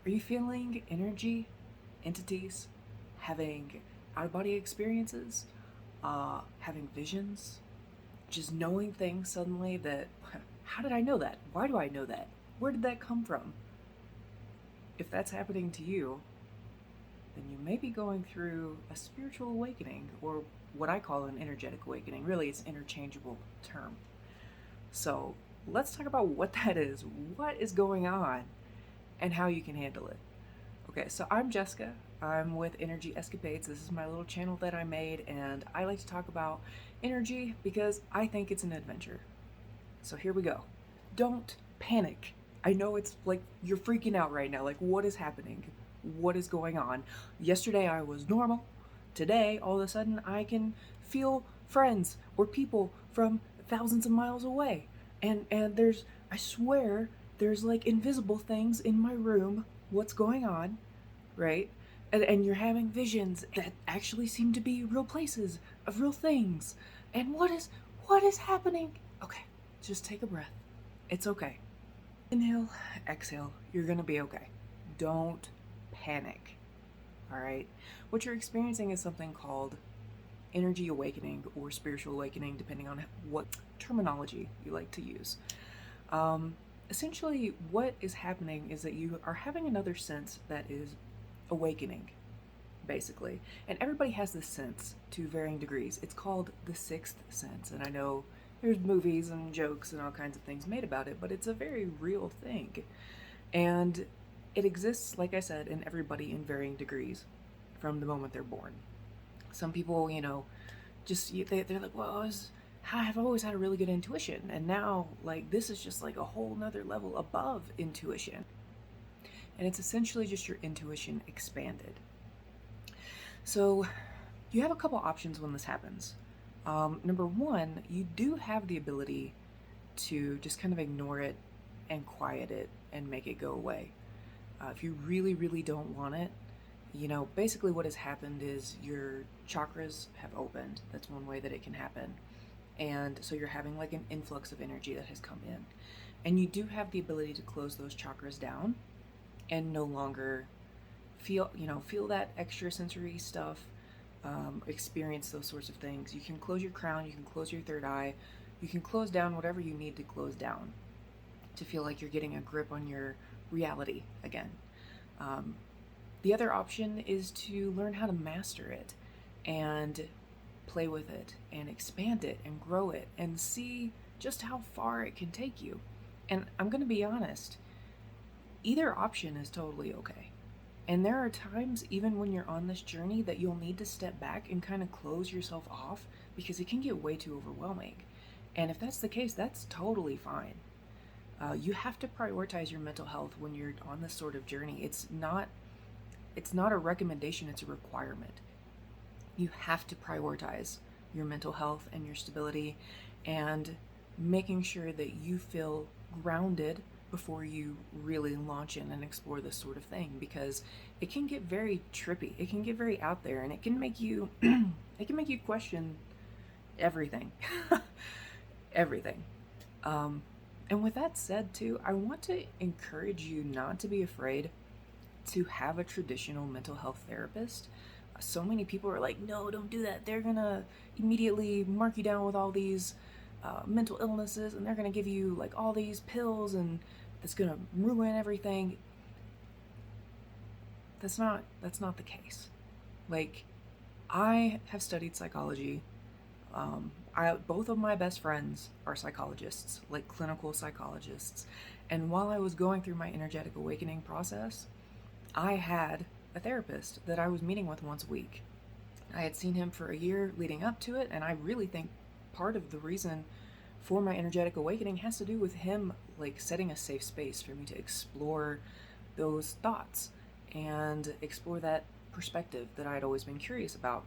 Are you feeling energy, entities, having out of body experiences, having visions, just knowing things suddenly that, how did I know that? Why do I know that? Where did that come from? If that's happening to you, then you may be going through a spiritual awakening, or what I call an energetic awakening. Really, it's an interchangeable term. So let's talk about what that is, what is going on, and how you can handle it. Okay, so I'm Jessica. I'm with Energy Escapades. This is my little channel that I made, and I like to talk about energy because I think it's an adventure. So here we go. Don't panic. I know it's like you're freaking out right now. Like, what is happening? What is going on? Yesterday I was normal. Today, all of a sudden, I can feel friends or people from thousands of miles away. And there's, I swear, there's like invisible things in my room. What's going on? Right? And you're having visions that actually seem to be real places of real things. And what is happening? Okay, just take a breath. It's okay. Inhale, exhale. You're gonna be okay. Don't panic. All right? What you're experiencing is something called energy awakening or spiritual awakening, depending on what terminology you like to use. Essentially, what is happening is that you are having another sense that is awakening, basically. And everybody has this sense to varying degrees. It's called the sixth sense. And I know there's movies and jokes and all kinds of things made about it, but it's a very real thing. And it exists, like I said, in everybody in varying degrees from the moment they're born. Some people, just they're like, well, I've always had a really good intuition, and now like this is just like a whole nother level above intuition. And it's essentially just your intuition expanded. So you have a couple options when this happens. Number one, you do have the ability to just kind of ignore it and quiet it and make it go away. If you really, really don't want it, basically what has happened is your chakras have opened. That's one way that it can happen. And so you're having like an influx of energy that has come in. And you do have the ability to close those chakras down and no longer feel that extra sensory stuff, experience those sorts of things. You can close your crown, you can close your third eye, you can close down whatever you need to close down to feel like you're getting a grip on your reality again. The other option is to learn how to master it and play with it and expand it and grow it and see just how far it can take you. And I'm going to be honest, either option is totally okay. And there are times, even when you're on this journey, that you'll need to step back and kind of close yourself off because it can get way too overwhelming. And if that's the case, that's totally fine. You have to prioritize your mental health when you're on this sort of journey. It's not a recommendation, it's a requirement. You have to prioritize your mental health and your stability and making sure that you feel grounded before you really launch in and explore this sort of thing, because it can get very trippy. It can get very out there, and it can make you question everything. Everything. And with that said too, I want to encourage you not to be afraid to have a traditional mental health therapist. So many people are like, no, don't do that. They're gonna immediately mark you down with all these mental illnesses, and they're gonna give you like all these pills, and that's gonna ruin everything. That's not the case. Like, I have studied psychology. Both of my best friends are psychologists, like clinical psychologists. And while I was going through my energetic awakening process, I had a therapist that I was meeting with once a week. I had seen him for a year leading up to it, and I really think part of the reason for my energetic awakening has to do with him like setting a safe space for me to explore those thoughts and explore that perspective that I had always been curious about.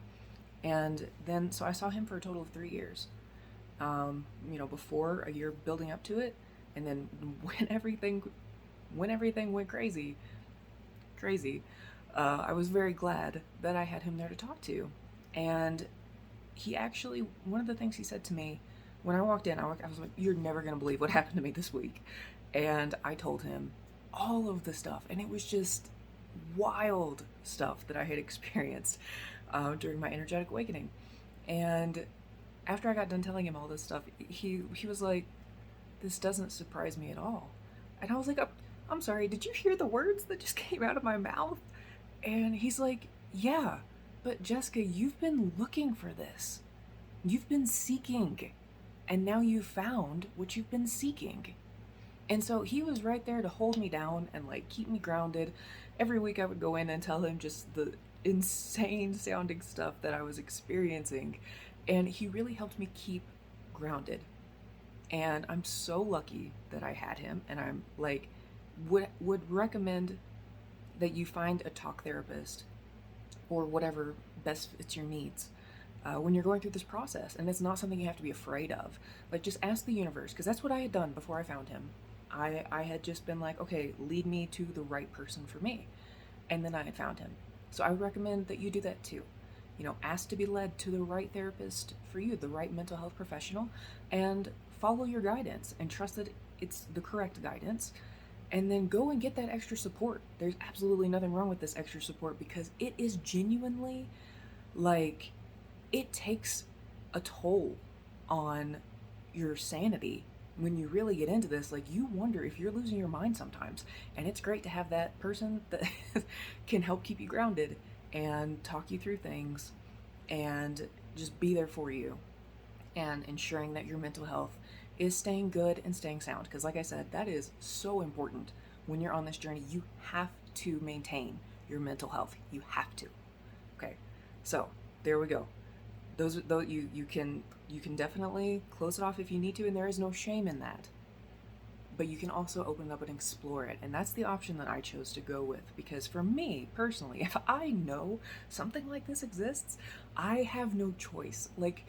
And then, so I saw him for a total of 3 years. Before a year building up to it, and then when everything went crazy, I was very glad that I had him there to talk to. And he actually, one of the things he said to me when I walked in, I was like, "You're never gonna believe what happened to me this week." And I told him, all of the stuff. And it was just wild stuff that I had experienced during my energetic awakening. And after I got done telling him all this stuff, he was like, "This doesn't surprise me at all." And I was like, I'm sorry, did you hear the words that just came out of my mouth?" And he's like, "Yeah, but Jessica, you've been looking for this. You've been seeking, and now you've found what you've been seeking." And so he was right there to hold me down and like keep me grounded. Every week I would go in and tell him just the insane sounding stuff that I was experiencing. And he really helped me keep grounded. And I'm so lucky that I had him. And I'm like, would recommend that you find a talk therapist or whatever best fits your needs when you're going through this process. And it's not something you have to be afraid of. Like, just ask the universe, because that's what I had done before I found him. I had just been like, okay, lead me to the right person for me. And then I had found him. So I would recommend that you do that too. You know, ask to be led to the right therapist for you, the right mental health professional, and follow your guidance and trust that it's the correct guidance. And then go and get that extra support. There's absolutely nothing wrong with this extra support, because it is genuinely like, it takes a toll on your sanity. When you really get into this, like, you wonder if you're losing your mind sometimes. And it's great to have that person that can help keep you grounded and talk you through things and just be there for you and ensuring that your mental health is staying good and staying sound. Because like I said, that is so important. When you're on this journey, you have to maintain your mental health. You have to. Okay, so there we go. Those you can definitely close it off if you need to, and there is no shame in that. But you can also open it up and explore it, and that's the option that I chose to go with, because for me personally, if I know something like this exists, I have no choice. Like,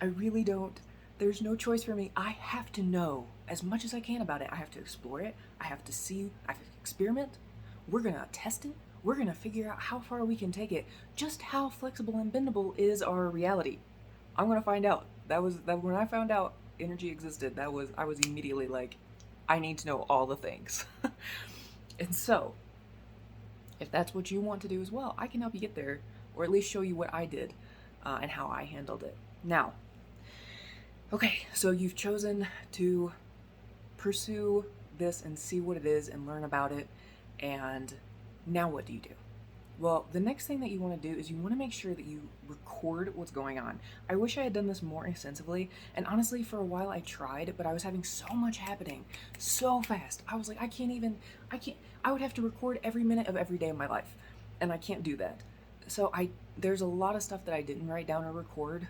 I really don't. There's no choice for me. I have to know as much as I can about it. I have to explore it. I have to see. I have to experiment. We're gonna test it. We're gonna figure out how far we can take it. Just how flexible and bendable is our reality. I'm gonna find out. That when I found out energy existed. I was immediately like, I need to know all the things. And so, if that's what you want to do as well, I can help you get there, or at least show you what I did and how I handled it. Now, okay, so you've chosen to pursue this and see what it is and learn about it, and now what do you do? Well, the next thing that you want to do is you want to make sure that you record what's going on. I wish I had done this more extensively, and honestly, for a while I tried, but I was having so much happening so fast. I was like, I would have to record every minute of every day of my life, and I can't do that. So there's a lot of stuff that I didn't write down or record.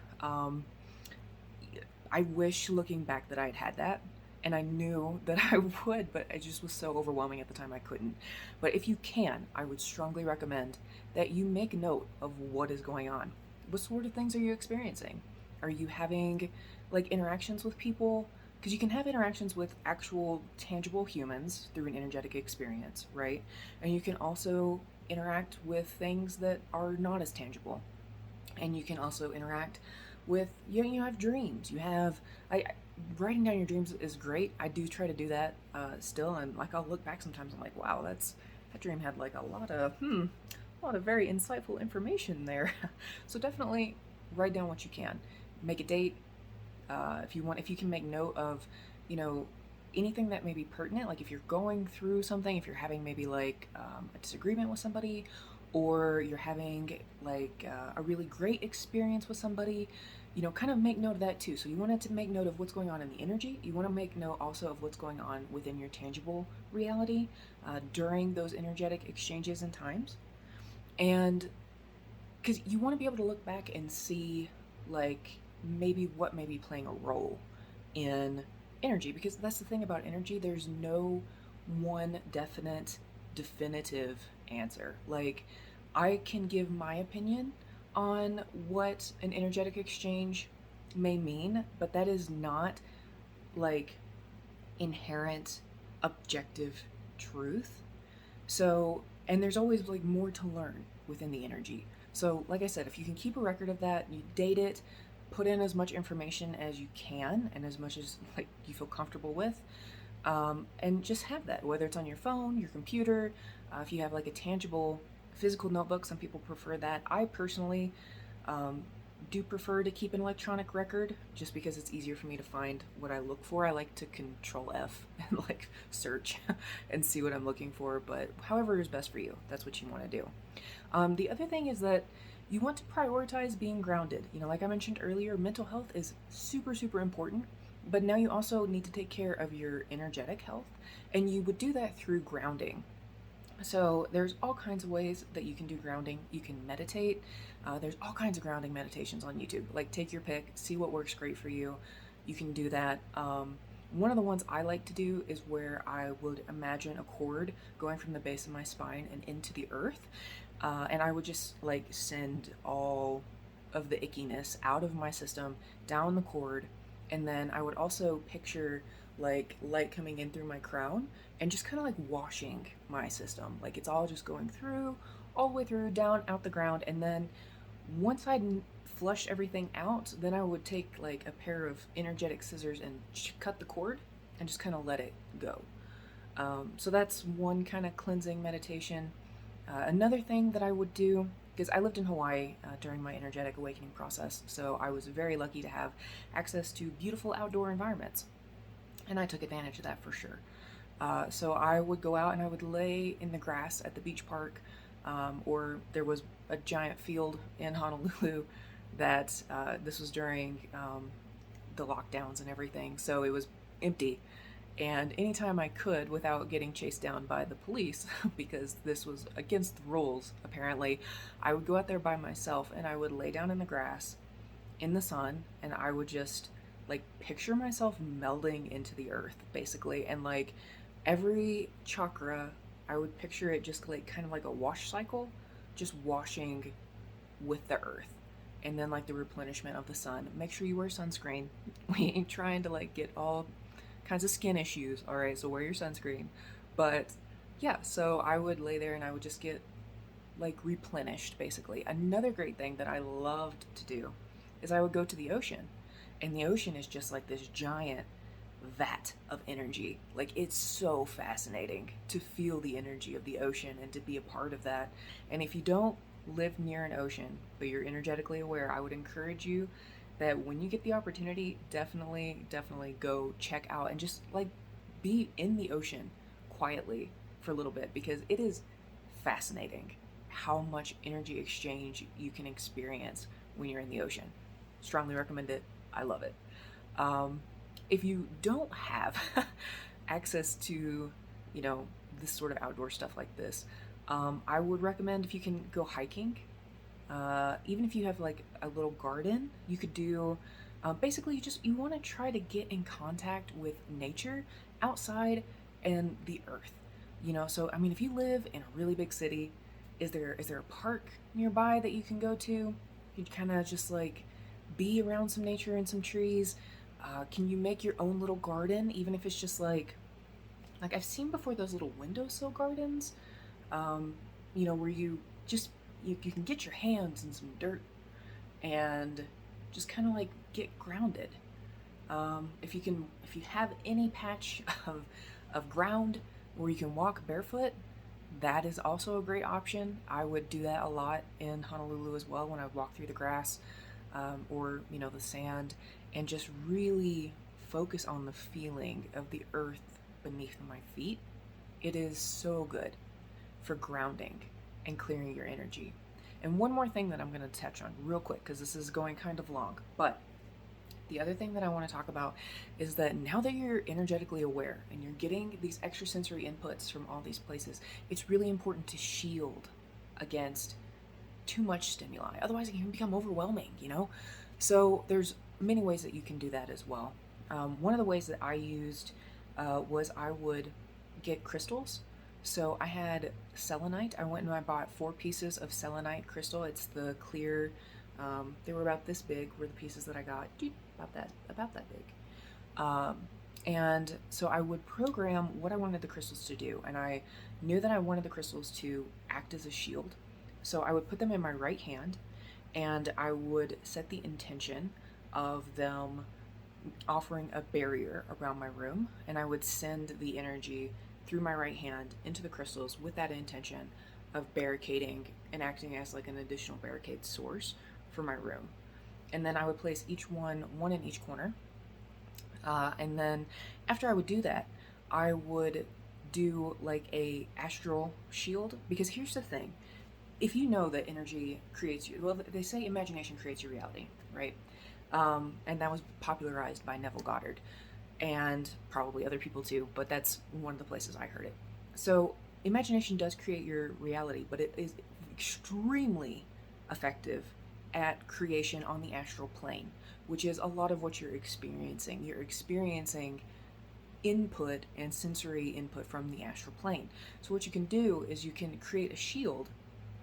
I wish, looking back, that I'd had that, and I knew that I would, but it just was so overwhelming at the time I couldn't. But if you can, I would strongly recommend that you make note of what is going on. What sort of things are you experiencing? Are you having like interactions with people? Because you can have interactions with actual tangible humans through an energetic experience, right? And you can also interact with things that are not as tangible. And you can also interact with, you have dreams. You have, writing down your dreams is great. I do try to do that still, and like, I'll look back sometimes, I'm like, wow, that dream had like a lot of very insightful information there. So definitely write down what you can. Make a date. If you can make note of, anything that may be pertinent, like if you're going through something, if you're having maybe like a disagreement with somebody, or you're having like a really great experience with somebody, kind of make note of that too. So you wanted to make note of what's going on in the energy. You want to make note also of what's going on within your tangible reality during those energetic exchanges and times. And because you want to be able to look back and see like maybe what may be playing a role in energy, because that's the thing about energy. There's no one definitive answer. Like, I can give my opinion on what an energetic exchange may mean, but that is not like inherent objective truth. So, and there's always like more to learn within the energy. So like I said, if you can keep a record of that, you date it, put in as much information as you can and as much as like you feel comfortable with, And just have that, whether it's on your phone, your computer, if you have like a tangible physical notebook. Some people prefer that. I personally um, do prefer to keep an electronic record just because it's easier for me to find what I look for. I like to control F and like search and see what I'm looking for, but however is best for you, that's what you want to do. The other thing is that you want to prioritize being grounded. Like I mentioned earlier, mental health is super, super important, but now you also need to take care of your energetic health, and you would do that through grounding. So there's all kinds of ways that you can do grounding. You can meditate. There's all kinds of grounding meditations on YouTube. Like take your pick, see what works great for you. You can do that. One of the ones I like to do is where I would imagine a cord going from the base of my spine and into the earth. And I would just like send all of the ickiness out of my system down the cord. And then I would also picture like light coming in through my crown and just kind of like washing my system. Like it's all just going through, all the way through, down, out the ground. And then once I'd flush everything out, then I would take like a pair of energetic scissors and cut the cord and just kind of let it go. So that's one kind of cleansing meditation. Another thing that I would do, because I lived in Hawaii during my energetic awakening process, so I was very lucky to have access to beautiful outdoor environments, and I took advantage of that for sure. So I would go out and I would lay in the grass at the beach park, or there was a giant field in Honolulu that this was during the lockdowns and everything, so it was empty. And anytime I could, without getting chased down by the police, because this was against the rules, apparently, I would go out there by myself and I would lay down in the grass in the sun and I would just like picture myself melding into the earth, basically. And like every chakra, I would picture it just like kind of like a wash cycle, just washing with the earth. And then like the replenishment of the sun. Make sure you wear sunscreen. We ain't trying to like get all kinds of skin issues. All right, so wear your sunscreen. But yeah, so I would lay there and I would just get like replenished, basically. Another great thing that I loved to do is I would go to the ocean, and the ocean is just like this giant vat of energy. Like it's so fascinating to feel the energy of the ocean and to be a part of that. And if you don't live near an ocean but you're energetically aware, I would encourage you that when you get the opportunity, definitely go check out and just like be in the ocean quietly for a little bit, because it is fascinating how much energy exchange you can experience when you're in the ocean. Strongly recommend it. I love it. If you don't have access to, this sort of outdoor stuff like this, I would recommend if you can go hiking. Even if you have like a little garden, you could do basically you want to try to get in contact with nature outside and the earth. So I mean, if you live in a really big city, is there a park nearby that you can go to? You kind of just like be around some nature and some trees. Can you make your own little garden, even if it's just like I've seen before those little windowsill gardens, where you just you can get your hands in some dirt and just kind of like get grounded. If you have any patch of ground where you can walk barefoot, that is also a great option. I would do that a lot in Honolulu as well when I walk through the grass, or the sand, and just really focus on the feeling of the earth beneath my feet. It is so good for grounding and clearing your energy. And one more thing that I'm going to touch on real quick, because this is going kind of long, but the other thing that I want to talk about is that now that you're energetically aware and you're getting these extrasensory inputs from all these places, it's really important to shield against too much stimuli. Otherwise it can become overwhelming, So there's many ways that you can do that as well. One of the ways that I used was I would get crystals. So I had selenite. I went and I bought 4 pieces of selenite crystal. It's the clear, they were about this big, were the pieces that I got. About that big. And so I would program what I wanted the crystals to do. And I knew that I wanted the crystals to act as a shield. So I would put them in my right hand and I would set the intention of them offering a barrier around my room, and I would send the energy through my right hand into the crystals with that intention of barricading and acting as like an additional barricade source for my room. And then I would place each one in each corner. And then after I would do that, I would do like a astral shield, because here's the thing. If you know that energy creates you, well, they say imagination creates your reality, right? And that was popularized by Neville Goddard and probably other people too, but that's one of the places I heard it. So imagination does create your reality, but it is extremely effective at creation on the astral plane, which is a lot of what you're experiencing. You're experiencing input and sensory input from the astral plane. So what you can do is you can create a shield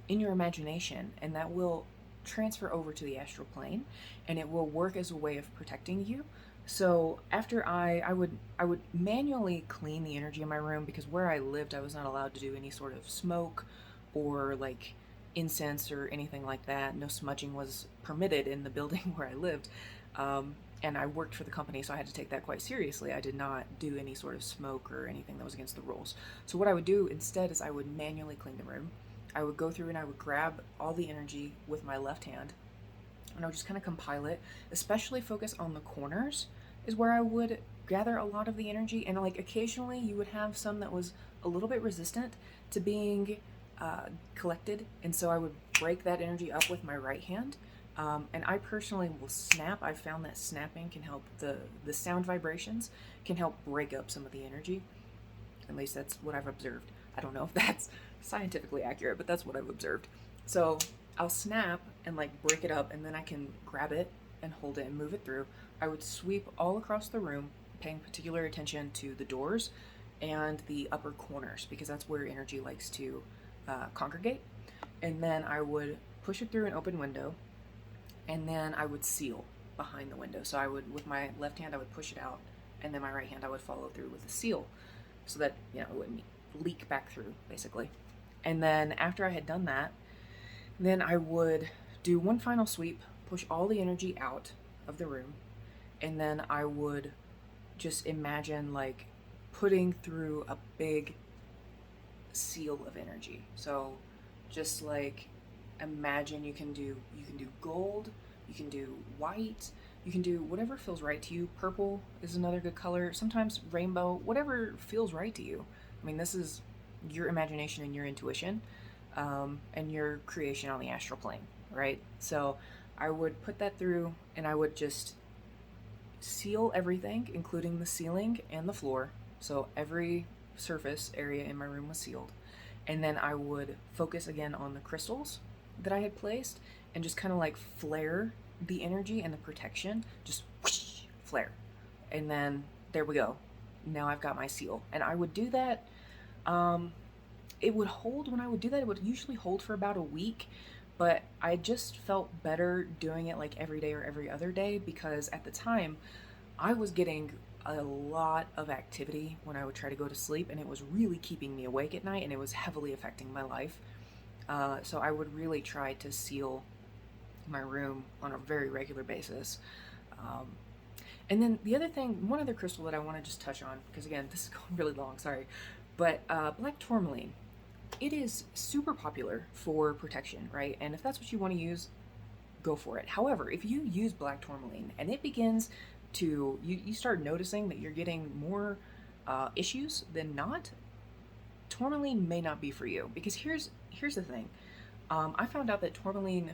in your imagination, and that will transfer over to the astral plane, and it will work as a way of protecting you. So after I would manually clean the energy in my room, because where I lived I was not allowed to do any sort of smoke or like incense or anything like that. No smudging was permitted in the building where I lived. And I worked for the company, so I had to take that quite seriously. I did not do any sort of smoke or anything that was against the rules. So what I would do instead is I would manually clean the room. I would go through and I would grab all the energy with my left hand, and I would just kind of compile it, especially focus on the corners is where I would gather a lot of the energy. And like occasionally you would have some that was a little bit resistant to being collected, and so I would break that energy up with my right hand. And I personally will snap. I've found that snapping can help, the sound vibrations can help break up some of the energy. At least that's what I've observed. I don't know if that's scientifically accurate, but that's what I've observed. So I'll snap and like break it up, and then I can grab it and hold it and move it through. I would sweep all across the room, paying particular attention to the doors and the upper corners, because that's where energy likes to congregate. And then I would push it through an open window, and then I would seal behind the window. So I would, with my left hand, I would push it out, and then my right hand, I would follow through with a seal, so that, you know, it wouldn't leak back through, basically. And then after I had done that, then I would do one final sweep, push all the energy out of the room, and then I would just imagine like putting through a big seal of energy. So just like imagine you can do gold, you can do white, you can do whatever feels right to you. Purple is another good color. Sometimes rainbow, whatever feels right to you. I mean, this is your imagination and your intuition, and your creation on the astral plane, right? So I would put that through, and I would just seal everything, including the ceiling and the floor. So every surface area in my room was sealed. And then I would focus again on the crystals that I had placed, and just kind of like flare the energy and the protection, just whoosh, flare. And then there we go. Now I've got my seal. And I would do that. It would hold, when I would do that, it would usually hold for about a week. But I just felt better doing it like every day or every other day, because at the time I was getting a lot of activity when I would try to go to sleep, and it was really keeping me awake at night, and it was heavily affecting my life. So I would really try to seal my room on a very regular basis. And then the other thing, one other crystal that I want to just touch on, because again, this is going really long, sorry, but black tourmaline. It is super popular for protection, right? And if that's what you want to use, go for it. However, if you use black tourmaline and it begins to, you start noticing that you're getting more issues than not, tourmaline may not be for you. Because here's the thing. I found out that tourmaline,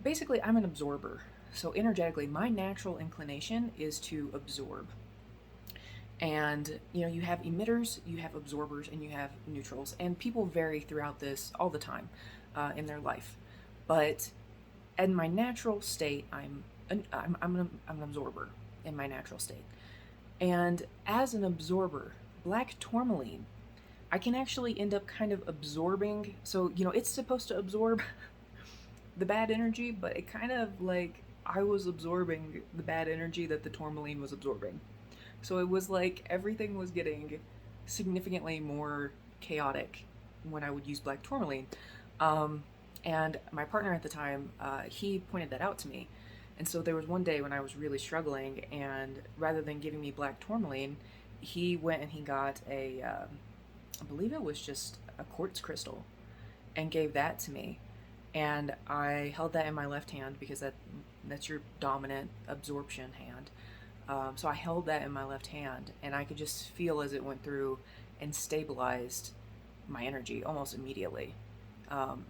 basically I'm an absorber. So energetically, my natural inclination is to absorb. And, you know, you have emitters, you have absorbers, and you have neutrals. And people vary throughout this all the time in their life. But in my natural state, I'm an absorber in my natural state. And as an absorber, black tourmaline, I can actually end up kind of absorbing. So, you know, it's supposed to absorb the bad energy, but it kind of like I was absorbing the bad energy that the tourmaline was absorbing. So it was like everything was getting significantly more chaotic when I would use black tourmaline. And my partner at the time, he pointed that out to me. And so there was one day when I was really struggling, and rather than giving me black tourmaline, he went and he got I believe it was just a quartz crystal, and gave that to me. And I held that in my left hand because that's your dominant absorption hand. So I held that in my left hand, and I could just feel as it went through and stabilized my energy almost immediately.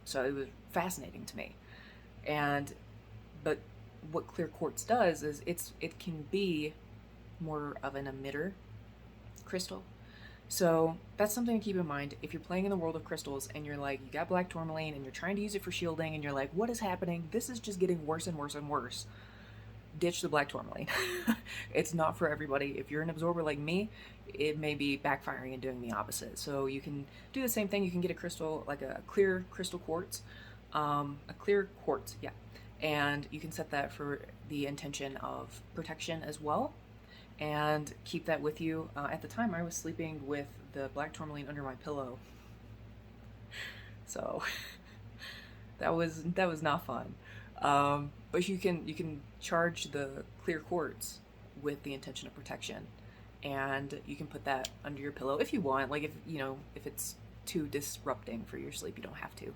So it was fascinating to me. And but what clear quartz does is it can be more of an emitter crystal. So that's something to keep in mind if you're playing in the world of crystals and you're like, you got black tourmaline and you're trying to use it for shielding and you're like, what is happening? This is just getting worse and worse and worse. Ditch the black tourmaline. It's not for everybody. If you're an absorber like me, it may be backfiring and doing the opposite. So you can do the same thing. You can get a crystal, like a clear crystal quartz, a clear quartz, yeah. And you can set that for the intention of protection as well, and keep that with you. At the time, I was sleeping with the black tourmaline under my pillow, so that was not fun. But you can charge the clear quartz with the intention of protection, and you can put that under your pillow if you want. Like if it's too disrupting for your sleep, you don't have to.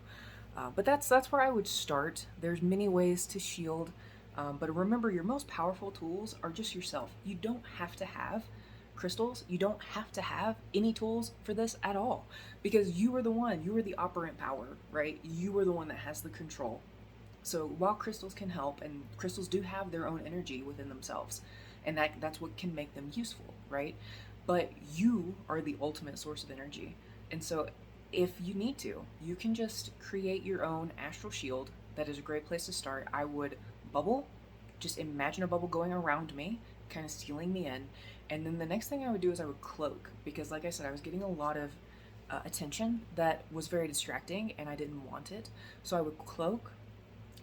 But that's where I would start. There's many ways to shield, but remember, your most powerful tools are just yourself. You don't have to have crystals. You don't have to have any tools for this at all, because you are the one. You are the operant power, right? You are the one that has the control. So while crystals can help, and crystals do have their own energy within themselves, and that's what can make them useful, right? But you are the ultimate source of energy. And so if you need to, you can just create your own astral shield. That is a great place to start. I would bubble, just imagine a bubble going around me, kind of sealing me in. And then the next thing I would do is I would cloak, because like I said, I was getting a lot of attention that was very distracting and I didn't want it. So I would cloak.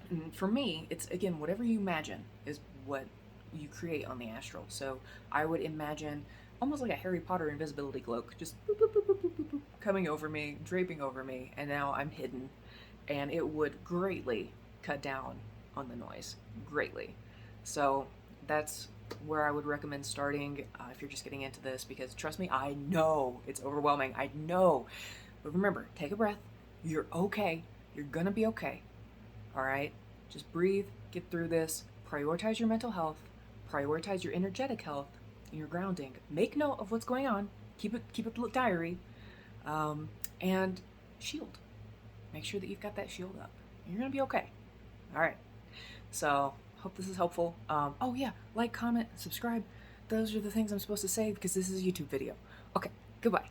And for me, it's again, whatever you imagine is what you create on the astral. So I would imagine almost like a Harry Potter invisibility cloak, just boop, boop, boop, boop, boop, boop, boop, coming over me, draping over me, and now I'm hidden. And it would greatly cut down on the noise, greatly. So that's where I would recommend starting if you're just getting into this, because trust me, I know it's overwhelming. I know. But remember, take a breath. You're okay. You're gonna be okay. All right? Just breathe, get through this, prioritize your mental health, prioritize your energetic health, and your grounding. Make note of what's going on. Keep a diary, and shield. Make sure that you've got that shield up. You're gonna be okay. All right. So hope this is helpful. Oh yeah, like, comment, subscribe. Those are the things I'm supposed to say because this is a YouTube video. Okay. Goodbye.